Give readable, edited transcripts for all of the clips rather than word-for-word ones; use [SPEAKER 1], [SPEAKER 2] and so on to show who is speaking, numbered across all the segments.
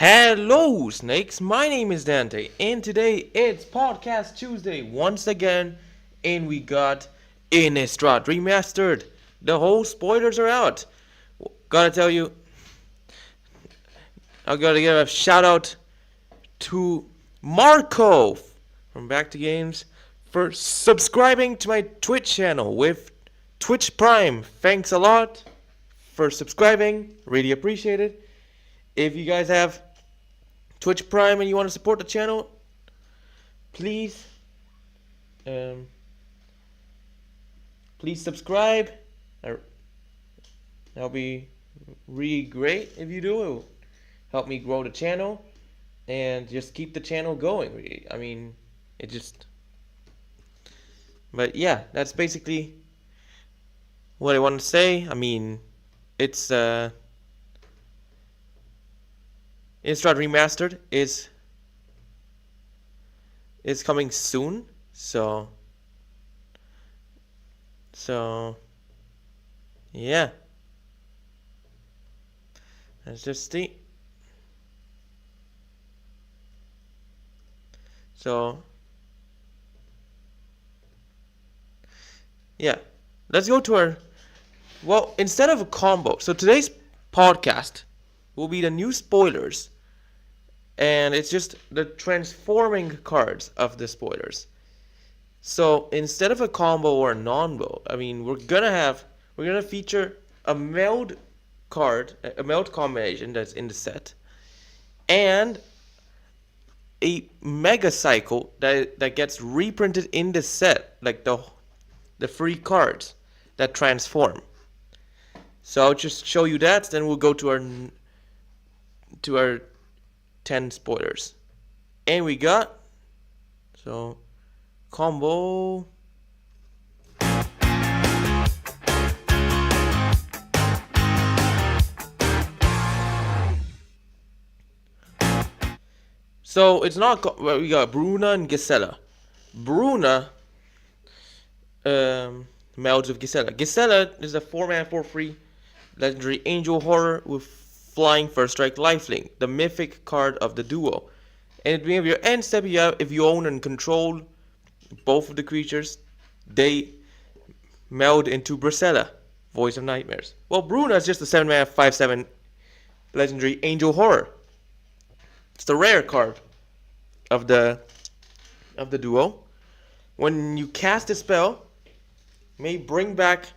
[SPEAKER 1] Hello, snakes. My name is Dante, and today it's Podcast Tuesday once again, and we got Innistrad Remastered. The whole spoilers are out. Gotta tell you, I gotta give a shout out to Marco from Back to Games for subscribing to my Twitch channel with Twitch Prime. Thanks a lot for subscribing. Really appreciate it. If you guys have Twitch Prime and you want to support the channel, please subscribe. That'll be really great if you do. It will help me grow the channel and just keep the channel going. Really, I mean, it just. But yeah, that's basically what I want to say. I mean, it's Innistrad Remastered is coming soon, so yeah, let's just see. So yeah, let's go to our, well, instead of a combo, so today's podcast will be the new spoilers, and it's just the transforming cards of the spoilers. So instead of a combo or a non-bo, I mean, we're gonna feature a meld card, a meld combination that's in the set, and a mega cycle that gets reprinted in the set, like the free cards that transform. So I'll just show you that, then we'll go to our 10 spoilers. And we got, so, combo. So it's not, well, we got Bruna and Gella. Bruna melds with Gella. Gella is a 4-mana 4/3 legendary angel horror with flying first strike lifelink, the mythic card of the duo. And at the beginning of your end step, if you own and control both of the creatures, they meld into Bruna, Voice of Nightmares. Well, Bruna is just a 7-mana 5/7 legendary angel horror. It's the rare card of the duo. When you cast a spell, you may bring back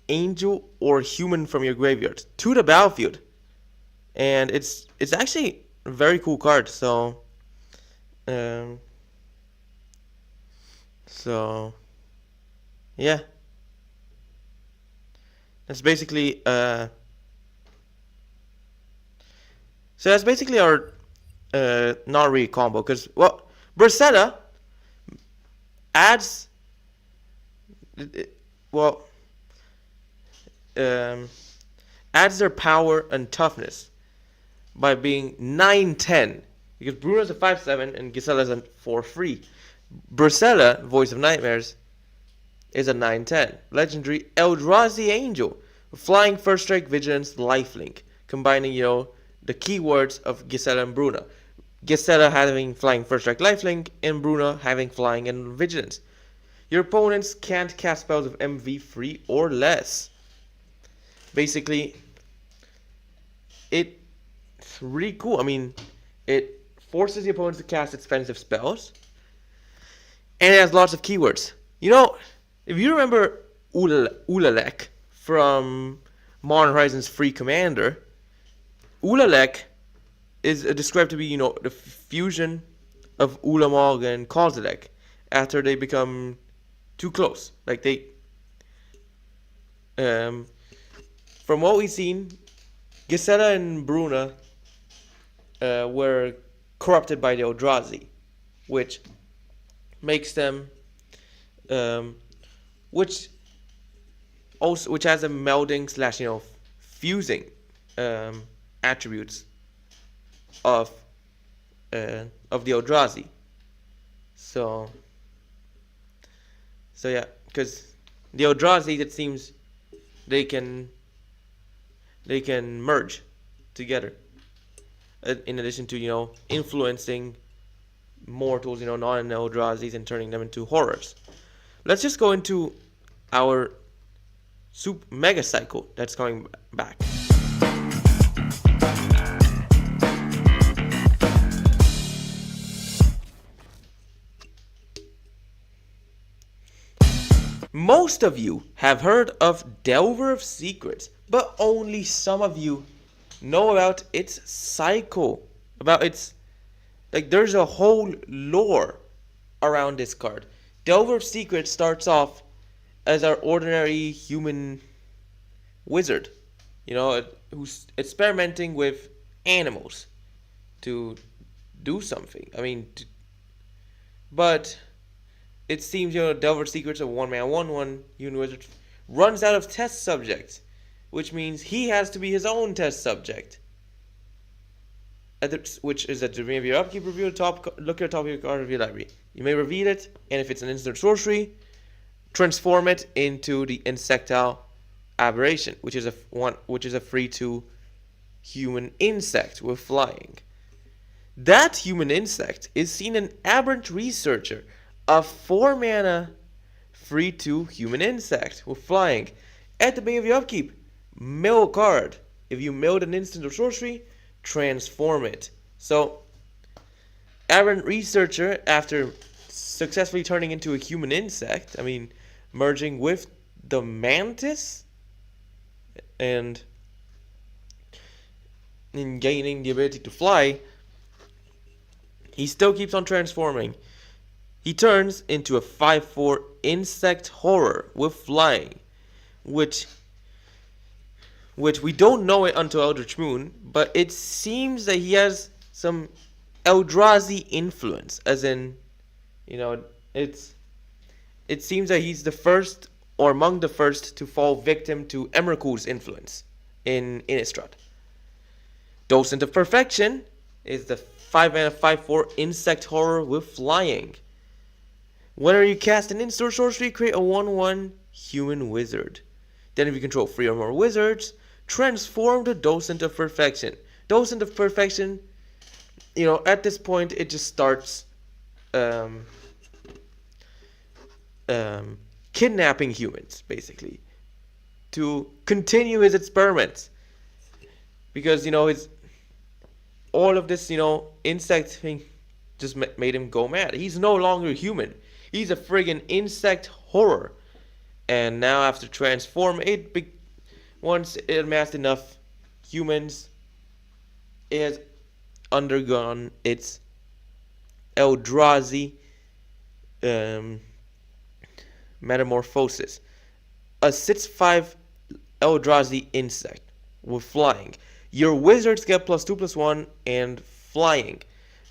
[SPEAKER 1] angel or human from your graveyard to the battlefield, and it's actually a very cool card. So yeah, that's basically our not really combo, because, well, Bruna adds, well, adds their power and toughness by being 9/10, because Bruna's a 5/7 and Gisella's a 4/3. Bruna, Voice of Nightmares, is a 9/10 legendary Eldrazi Angel, flying first strike, vigilance, lifelink, combining the keywords of Gella and Bruna. Gella having flying first strike, lifelink, and Bruna having flying and vigilance. Your opponents can't cast spells of MV3 or less. Basically, it's really cool. I mean, it forces the opponents to cast expensive spells, and it has lots of keywords. If you remember Ulalek from Modern Horizons Free Commander, Ulalek is described to be, the fusion of Ulamog and CODZ after they become too close. Like from what we've seen, Gella and Bruna were corrupted by the Eldrazi, which makes them, which has a melding / fusing attributes of the Eldrazi. So yeah, because the Eldrazi, it seems they can merge together. in addition to, influencing mortals, non-Eldrazi's, and turning them into horrors. Let's just go into our mega cycle that's coming back. Most of you have heard of Delver of Secrets, but only some of you know about its cycle, about its, there's a whole lore around this card. Delver of Secrets starts off as our ordinary human wizard, who's experimenting with animals to do something. But it seems, Delver of Secrets, a 1-man 1/1 human wizard, runs out of test subjects, which means he has to be his own test subject. Which is at the beginning of your upkeep, review look at the top of your card review library. You may reveal it, and if it's an instant sorcery, transform it into the Insectile Aberration, which is a 3/2 human insect with flying. That human insect is seen in Aberrant Researcher, a 4-mana 3/2 human insect with flying. At the beginning of your upkeep, mill a card. If you milled an instant or sorcery, transform it. So, Aberrant Researcher, after successfully turning into a human insect, merging with the mantis and in gaining the ability to fly, he still keeps on transforming. He turns into a 5/4 insect horror with flying, which we don't know it until Eldritch Moon, but it seems that he has some Eldrazi influence, as in, it seems that he's the first, or among the first, to fall victim to Emrakul's influence in Innistrad. Docent of Perfection is the 5-mana 5/4 insect horror with flying. Whenever you cast an instant or sorcery, create a 1/1 human wizard. Then if you control 3 or more wizards, transform the Docent of Perfection. Docent of Perfection, at this point, it just starts kidnapping humans, basically, to continue his experiments. Because, all of this, insect thing just made him go mad. He's no longer human. He's a friggin' insect horror. And now after transform, once it amassed enough humans, it has undergone its Eldrazi metamorphosis. A 6/5 Eldrazi insect with flying. Your wizards get +2/+1 and flying,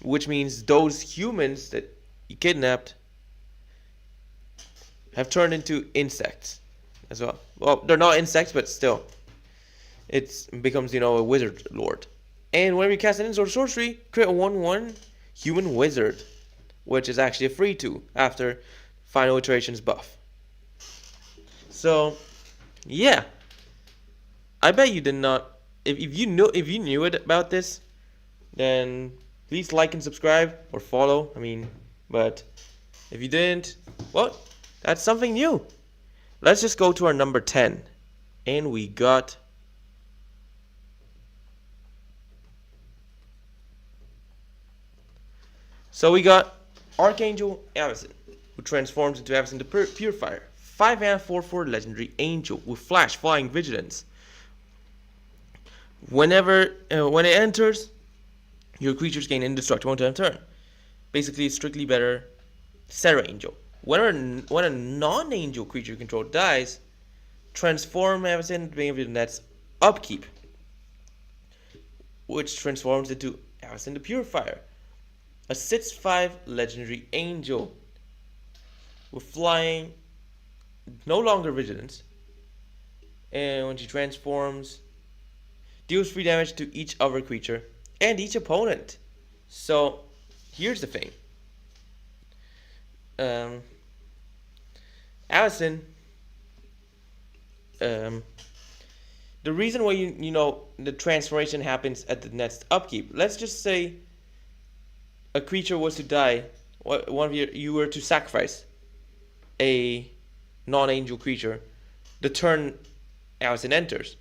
[SPEAKER 1] which means those humans that you kidnapped have turned into insects as well. Well, they're not insects, but still, it becomes, a wizard lord. And whenever you cast an instant or sorcery, create a 1/1 human wizard, which is actually a 3/2 after final iterations buff. So, yeah, I bet you did not. If you knew about this, then please like and subscribe or follow. But if you didn't, well, that's something new. Let's just go to our number 10, and we got Archangel Allison, who transforms into Allison the Purifier. 5-mana 4/4 legendary angel with flash, flying, vigilance. When it enters, your creatures gain indestructible until turn. Basically, it's strictly better Serra Angel. When a non-angel creature you control dies, transform Allison at the beginning of your next upkeep, which transforms into Allison the Purifier. A 6/5 legendary angel with flying, no longer vigilance, and when she transforms, deals 3 damage to each other creature and each opponent. So here's the thing. Allison, the the reason why you know the transformation happens at the next upkeep. Let's just say a creature was to die. One of you were to sacrifice a non-angel creature. The turn Allison enters.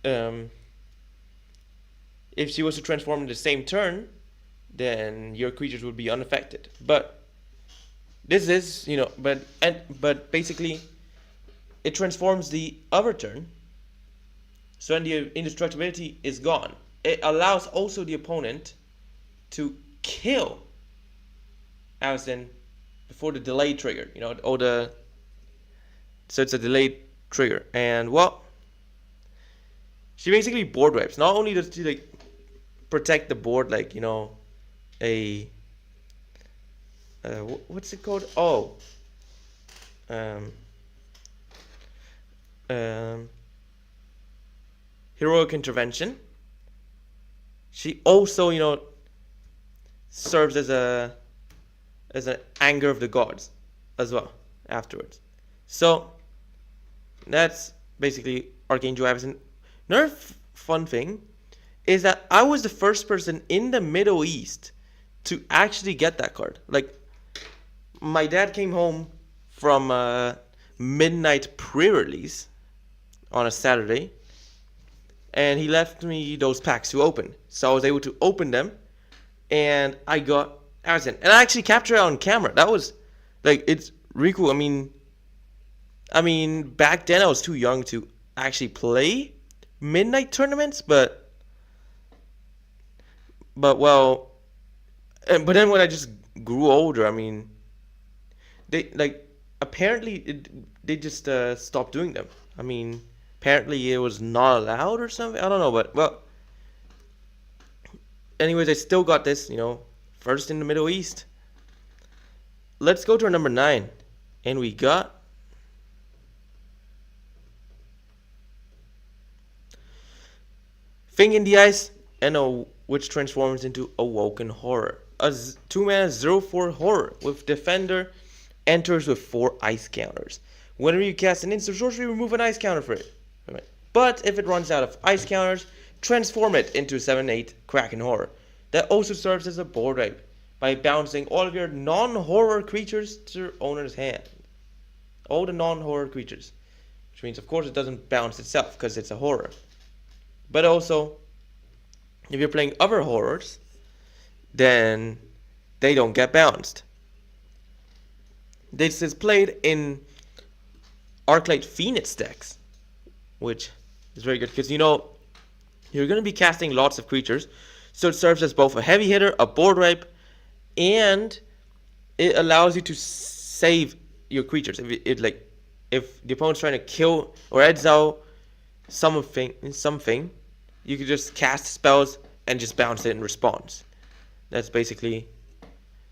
[SPEAKER 1] If she was to transform in the same turn, then your creatures would be unaffected. But this is, you know, but basically, it transforms the other turn. So then the indestructibility is gone. It allows also the opponent to kill Allison before the delay trigger. You know, so it's a delayed trigger, and well, she basically board wipes. Not only does she like protect the board, like, you know, what's it called? Oh, heroic intervention. She also, you know, serves as an anger of the gods as well afterwards. So that's basically Archangel Allison. Another fun thing is that I was the first person in the Middle East to actually get that card. Like, my dad came home from a midnight pre-release on a Saturday, and he left me those packs to open. So I was able to open them, and I got Allison. And I actually captured it on camera. That was, like, it's really cool. I mean, back then I was too young to actually play midnight tournaments, but well, but then when I just grew older, I mean, they like apparently they just stopped doing them. I mean, apparently it was not allowed or something. I don't know, but well, anyways, I still got this, you know, first in the Middle East. Let's go to our number 9, and we got Thing in the Ice, and which transforms into Awoken Horror. A 2-mana 0/4 horror with Defender, enters with 4 ice counters. Whenever you cast an instant sorcery, remove an ice counter for it. But if it runs out of ice counters, transform it into 7/8 Kraken Horror. That also serves as a board wipe by bouncing all of your non-horror creatures to your owner's hand. All the non-horror creatures. Which means, of course, it doesn't bounce itself because it's a horror. But also, if you're playing other horrors, then they don't get bounced. This is played in Arclight Phoenix decks, which is very good because, you know, you're going to be casting lots of creatures, so it serves as both a heavy hitter, a board wipe, and it allows you to save your creatures. If the opponent's trying to kill or exile something, you can just cast spells and just bounce it in response. That's basically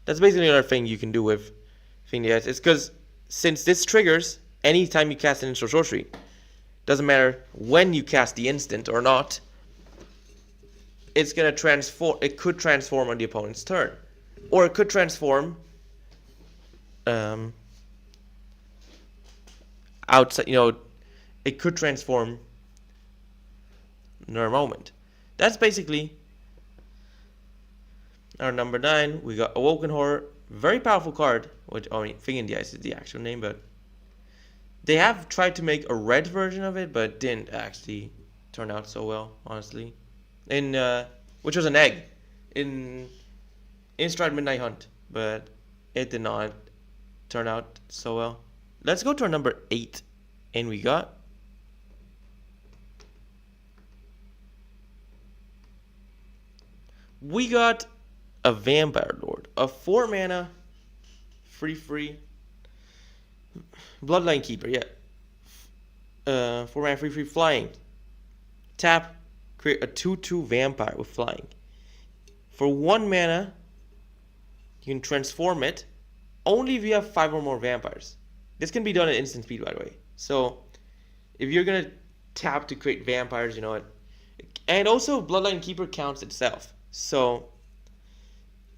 [SPEAKER 1] another thing you can do with Thing. It's because since this triggers anytime you cast an instant sorcery, doesn't matter when you cast the instant or not, it's gonna transform. It could transform on the opponent's turn, or it could transform outside. You know, it could transform in a moment. That's basically our number 9. We got Awoken Horror, very powerful card. Which, I mean, Thing in the Ice is the actual name, but they have tried to make a red version of it, but didn't actually turn out so well, honestly. Which was an egg in Innistrad Midnight Hunt, but it did not turn out so well. Let's go to our number 8, and we got a Vampire Lord, a 4-mana, free Bloodline Keeper. Yeah, 4-mana free flying. Tap, create a 2/2 vampire with flying. For 1 mana, you can transform it only if you have 5 or more vampires. This can be done at instant speed, by the way. So if you're gonna tap to create vampires, you know it. And also, Bloodline Keeper counts itself. So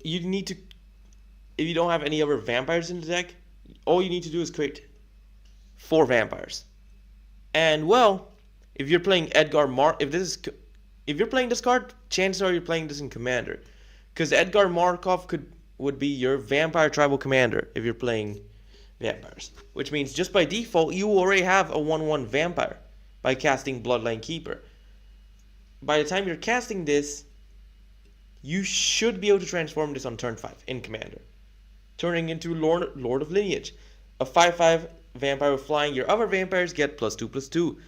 [SPEAKER 1] you need to, if you don't have any other vampires in the deck, all you need to do is create 4 vampires. And well, if you're playing if you're playing this card, chances are you're playing this in Commander, because Edgar Markov would be your Vampire Tribal Commander if you're playing vampires, which means just by default you already have a 1/1 vampire by casting Bloodline Keeper. By the time you're casting this, you should be able to transform this on turn 5 in Commander, turning into Lord of Lineage, a 5/5 vampire with flying. Your other vampires get +2/+2,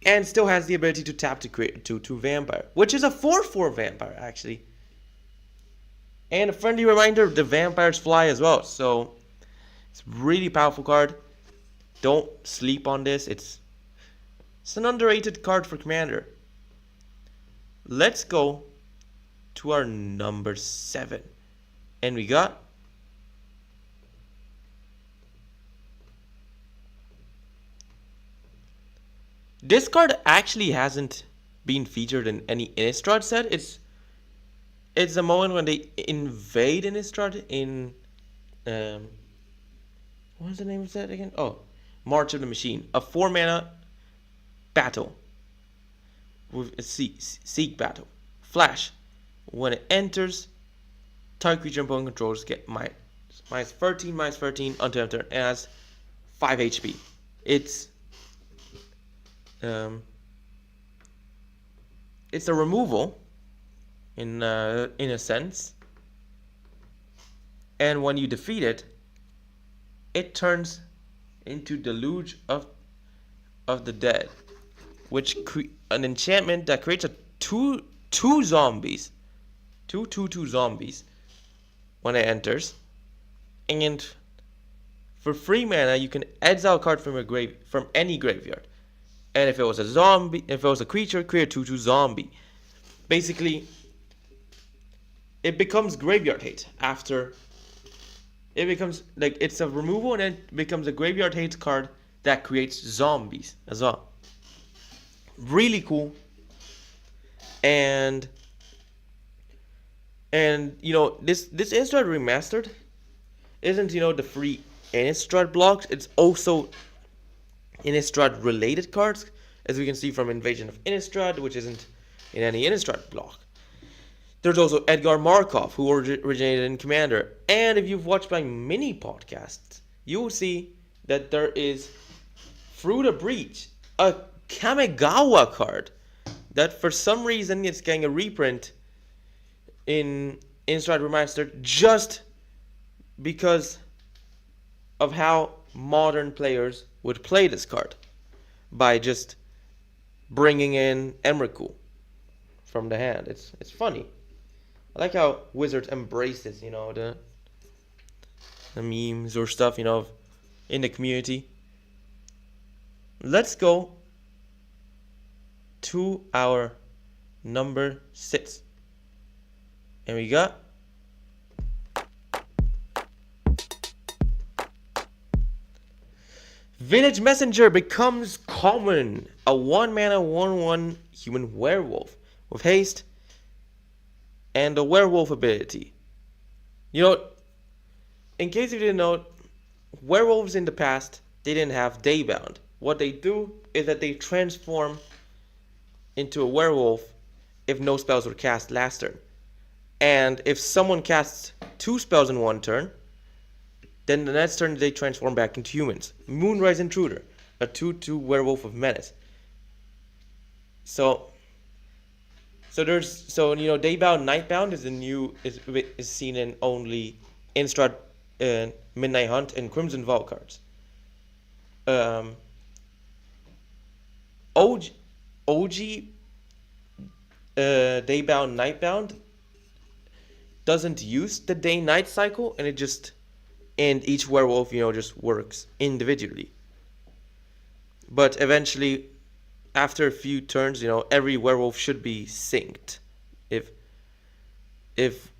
[SPEAKER 1] and still has the ability to tap to create a 2/2 vampire, which is a 4/4 vampire actually. And a friendly reminder, the vampires fly as well, so it's a really powerful card. Don't sleep on this. It's an underrated card for Commander. Let's go to our number 7. And we got this card actually hasn't been featured in any Innistrad set. It's the moment when they invade Innistrad in what's the name of that again? Oh, March of the Machine. A 4-mana battle with a Seek battle. Flash. When it enters, target creature opponent controls get minus 13 until end turn. It has 5 HP. It's a removal in a sense, and when you defeat it, it turns into Deluge of the Dead, which an enchantment that creates a two zombies when it enters, and for 3 mana you can exile a card from any graveyard, and if it was a creature, create a 2/2 zombie. Basically, it becomes graveyard hate after. It becomes like it's a removal, and then it becomes a graveyard hate card that creates zombies as well. Really cool. And you know, this Innistrad Remastered isn't, you know, the free Innistrad blocks. It's also Innistrad related cards, as we can see from Invasion of Innistrad, which isn't in any Innistrad block. There's also Edgar Markov, who originated in Commander. And if you've watched my mini podcasts, you will see that there is Through the Breach, a Kamigawa card that for some reason it's getting a reprint in Innistrad Remastered just because of how modern players would play this card, by just bringing in Emrakul from the hand. It's funny. I like how Wizards embraces, you know, the memes or stuff, you know, in the community. Let's go to our number 6. And we got Village Messenger becomes common. A 1-mana 1/1 human werewolf with haste and a werewolf ability. You know, in case you didn't know, werewolves in the past, they didn't have Daybound. What they do is that they transform into a werewolf if no spells were cast last turn. And if someone casts 2 spells in 1 turn, then the next turn they transform back into humans. Moonrise Intruder, a 2/2 werewolf of menace. So you know, Daybound, Nightbound is seen in only Innistrad, Midnight Hunt, and Crimson Vault cards. OG Daybound, Nightbound doesn't use the day-night cycle, and each werewolf, you know, just works individually. But eventually, after a few turns, you know, every werewolf should be synced. If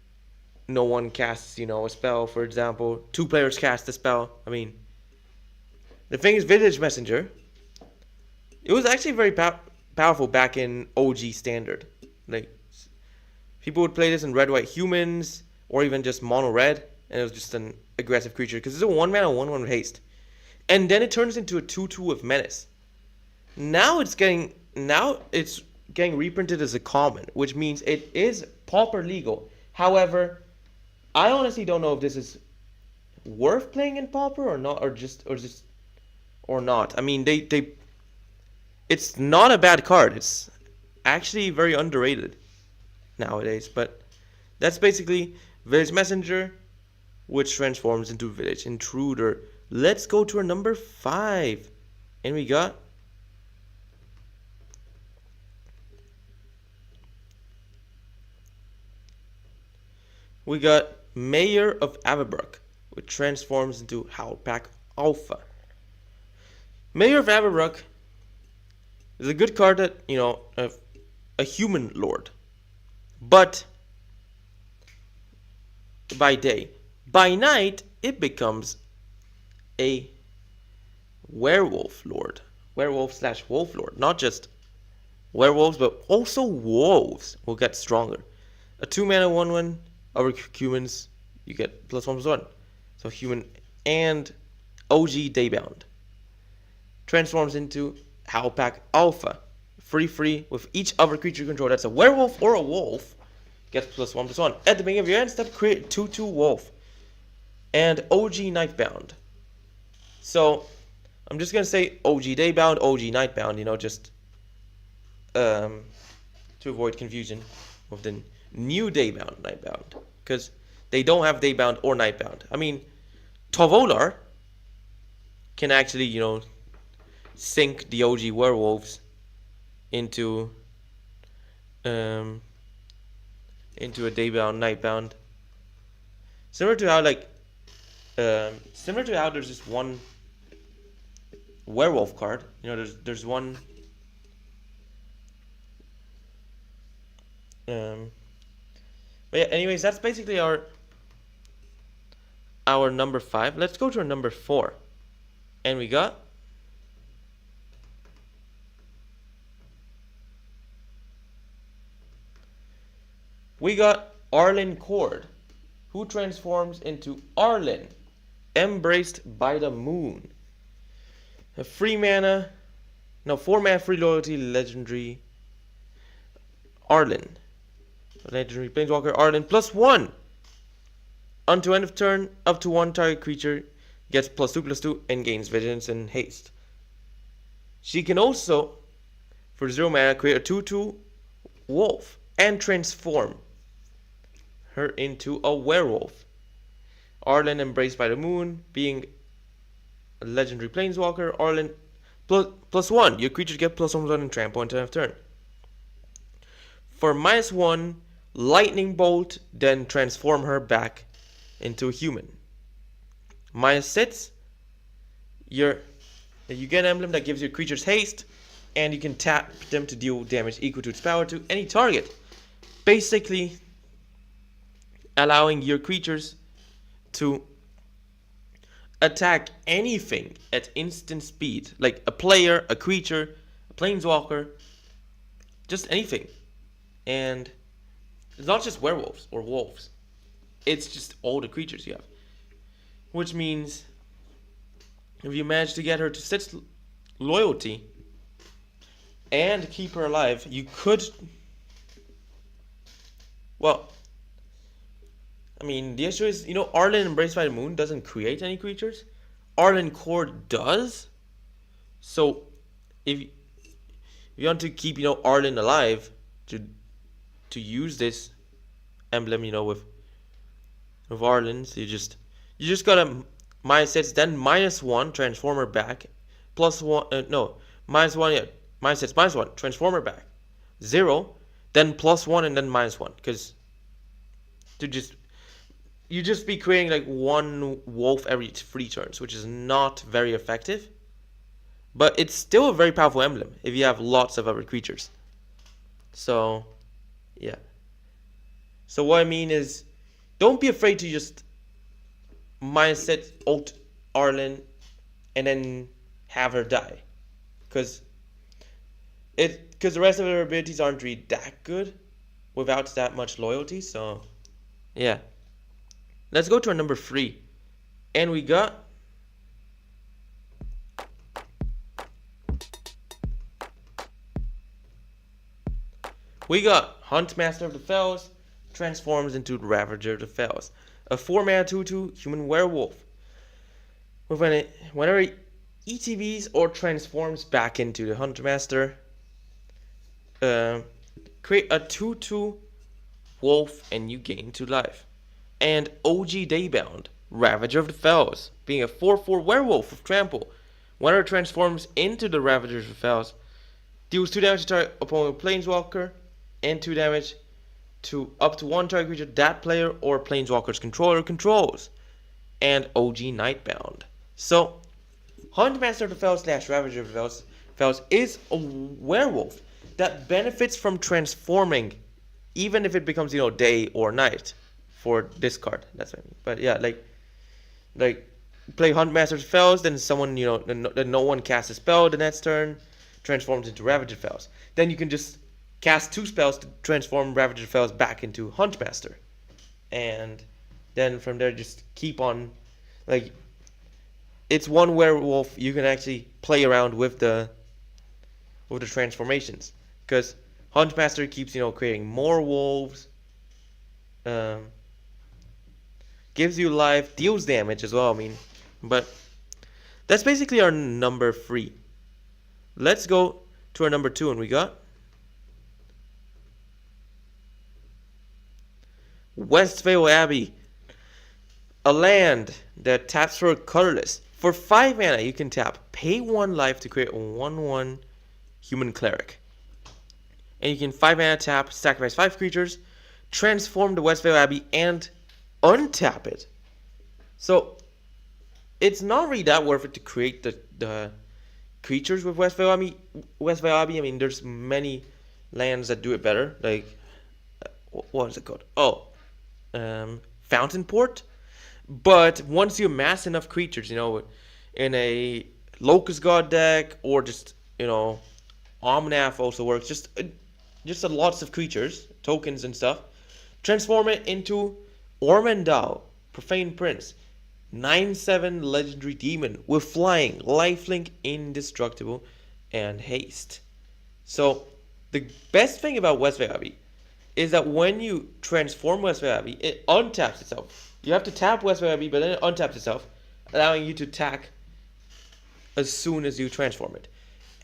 [SPEAKER 1] no one casts, you know, a spell, for example, 2 players cast a spell. I mean, the thing is, Village Messenger, it was actually very powerful back in OG Standard. Like, people would play this in red-white humans, or even just mono-red, and it was just an aggressive creature, because it's a 1-mana 1/1 with haste. And then it turns into a 2/2 with menace. Now it's getting now it's getting reprinted as a common, which means it is pauper legal. However, I honestly don't know if this is worth playing in pauper or not, or not. I mean, it's not a bad card. It's actually very underrated nowadays. But that's basically Village Messenger, which transforms into Village Intruder. Let's go to our number 5, and we got Mayor of Abbr, which transforms into Howlpack Alpha. Mayor of Abbr is a good card that, a human lord. But by day, by night, it becomes a werewolf lord. Werewolf/wolf lord. Not just werewolves, but also wolves will get stronger. A 2-mana 1/1. Over humans, you get +1/+1. So human and OG Daybound. Transforms into Howlpack Alpha. Free with each other creature you control that's a werewolf or a wolf gets +1/+1. At the beginning of your end step, create 2/2 wolf. And OG Nightbound. So I'm just gonna say OG Daybound, OG Nightbound, just to avoid confusion with the new Daybound, Nightbound, because they don't have Daybound or Nightbound. I mean, Tovolar can actually, sink the OG werewolves into a Daybound, Nightbound. Similar to how there's just one werewolf card. There's one. But yeah, anyways, that's basically our number 5. Let's go to our number 4. And we got Arlin Cord, who transforms into Arlin, Embraced by the Moon. A 4-mana free loyalty legendary Arlin. Legendary Planeswalker Arlin +1. Until end of turn, up to 1 target creature gets +2/+2 and gains Vigilance and Haste. She can also, for 0 mana, create a 2/2 wolf and transform her into a werewolf. Arlin Embraced by the Moon, being a legendary Planeswalker, Arlin +1. Your creatures get +1/+1 and trample until end of turn. For -1, Lightning Bolt, then transform her back into a human. -6, you get an emblem that gives your creatures haste, and you can tap them to deal damage equal to its power to any target. Basically, allowing your creatures to attack anything at instant speed, like a player, a creature, a planeswalker, just anything. And it's not just werewolves or wolves. It's just all the creatures you have. Which means if you manage to get her to 6 loyalty and keep her alive, you could... Well, I mean, the issue is, Arlin Embraced by the Moon doesn't create any creatures. Arlin Cord does. So, if you want to keep, Arlin alive, to use this emblem, with Arlin, so you just gotta -6, then -1, transformer back, +1, -1, yeah, -6, -1, transformer back, 0, then +1, and then -1, because you just be creating like 1 wolf every 3 turns, which is not very effective, but it's still a very powerful emblem if you have lots of other creatures. So yeah. So what I mean is, don't be afraid to just -6 ult Arlin and then have her die, because the rest of her abilities aren't really that good without that much loyalty. So yeah, let's go to our number 3, and we got We got Huntmaster of the Fells, transforms into Ravager of the Fells. A 4-mana 2/2 human werewolf. Whenever it ETBs or transforms back into the Huntmaster, create a 2/2 wolf and you gain 2 life. And OG Daybound, Ravager of the Fells, being a 4/4 werewolf with trample. Whenever it transforms into the Ravager of the Fells, deals 2 damage to target opponent planeswalker and 2 damage to up to 1 target creature that player or planeswalker's controller controls. And OG Nightbound. So, Huntmaster of the Fells / Ravager of the Fells is a werewolf that benefits from transforming, even if it becomes, day or night for this card. That's what I mean. But yeah, like play Huntmaster of the Fells, then someone, then no one casts a spell the next turn, transforms into Ravager of the Fells. Then you can just cast 2 spells to transform Ravager of the Fells back into Huntmaster. And then from there just keep on, it's one werewolf you can actually play around with the transformations, because Huntmaster keeps creating more wolves, gives you life, deals damage as well. But that's basically our number 3. Let's go to our number 2, and we got Westvale Abbey, a land that taps for a colorless. For 5 mana, you can tap, pay 1 life to create a 1/1 human cleric. And you can 5 mana tap, sacrifice 5 creatures, transform the Westvale Abbey, and untap it. So, it's not really that worth it to create the creatures with Westvale Abbey. There's many lands that do it better. What is it called? Fountain Port. But once you amass enough creatures, in a Locust God deck, or just, Omnath also works, just lots of creatures, tokens and stuff, transform it into Ormandal, Profane Prince, 9/7 legendary demon with flying, lifelink, indestructible, and haste. So, the best thing about Westvale Abbey is that when you transform Westvale Abbey, it untaps itself. You have to tap Westvale Abbey, but then it untaps itself, allowing you to attack as soon as you transform it.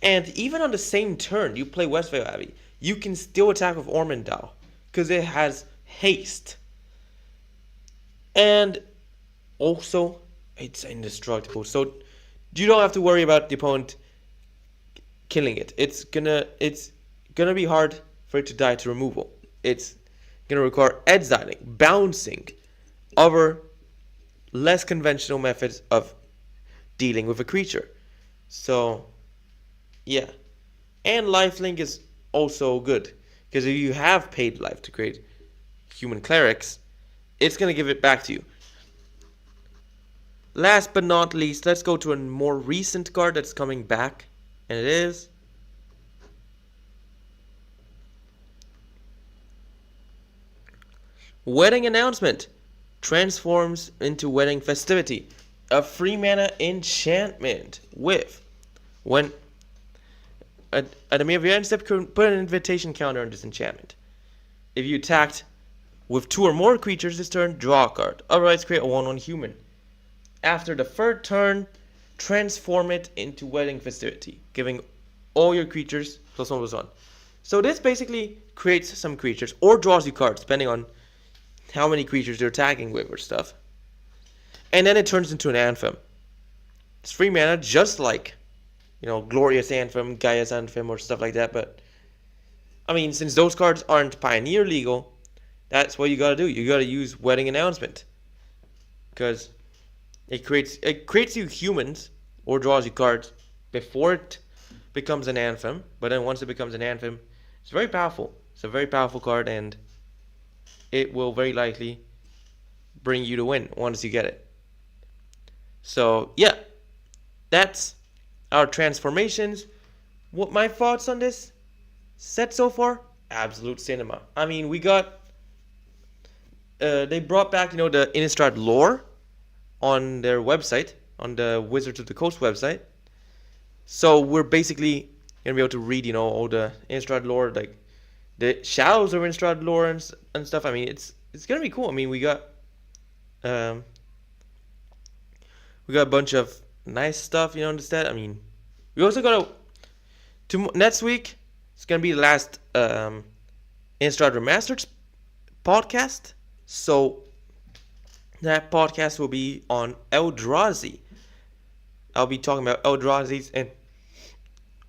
[SPEAKER 1] And even on the same turn you play Westvale Abbey, you can still attack with Ormandal, because it has haste. And also, it's indestructible, so you don't have to worry about the opponent killing it. It's gonna be hard for it to die to removal. It's gonna require exiling, bouncing, other less conventional methods of dealing with a creature. So, yeah. And lifelink is also good, because if you have paid life to create human clerics, it's going to give it back to you. Last but not least, let's go to a more recent card that's coming back, and it is Wedding Announcement. Transforms into Wedding Festivity, a 3-mana enchantment with, when at the beginning of your end step, put an invitation counter on this enchantment. If you attacked with 2 or more creatures this turn, draw a card. Otherwise, create a 1/1 human. After the 3rd turn, transform it into Wedding Festivity, giving all your creatures +1/+1. So this basically creates some creatures, or draws you cards, depending on how many creatures you're attacking with or stuff. And then it turns into an Anthem. It's 3 mana, just like, Glorious Anthem, Gaia's Anthem, or stuff like that. But, since those cards aren't Pioneer legal, that's what you gotta do. You gotta use Wedding Announcement, because it creates you humans, or draws you cards, before it becomes an Anthem. But then once it becomes an Anthem, it's very powerful. It's a very powerful card, and it will very likely bring you to win once you get it. So, yeah. That's our transformations. What my thoughts on this set so far? Absolute cinema. We got... they brought back, the Innistrad lore on their website, on the Wizards of the Coast website. So we're basically going to be able to read, all the Innistrad lore, the shadows of Innistrad lore and stuff. I mean, it's gonna be cool. I mean, we got a bunch of nice stuff, instead. I mean, we also got next week. It's gonna be the last Innistrad Remastered podcast. So that podcast will be on Eldrazi. I'll be talking about Eldrazi's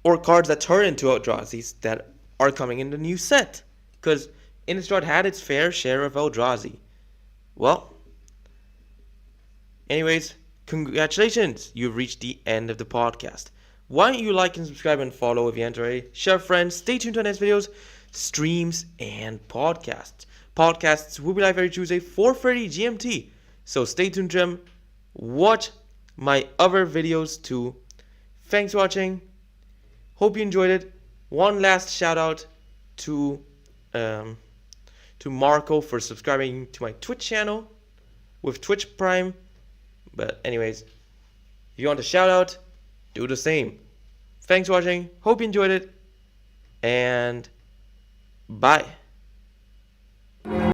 [SPEAKER 1] or cards that turn into Eldrazi's that are coming in the new set. Because Innistrad had its fair share of Eldrazi. Well, anyways, congratulations. You've reached the end of the podcast. Why don't you like and subscribe and follow if you haven't already? Share friends. Stay tuned to our next videos, streams, and podcasts. Podcasts will be live every Tuesday, 4:30 GMT. So stay tuned to them. Watch my other videos too. Thanks for watching. Hope you enjoyed it. One last shout out to Marco for subscribing to my Twitch channel with Twitch Prime. But anyways, if you want a shout out, do the same. Thanks for watching. Hope you enjoyed it. And bye.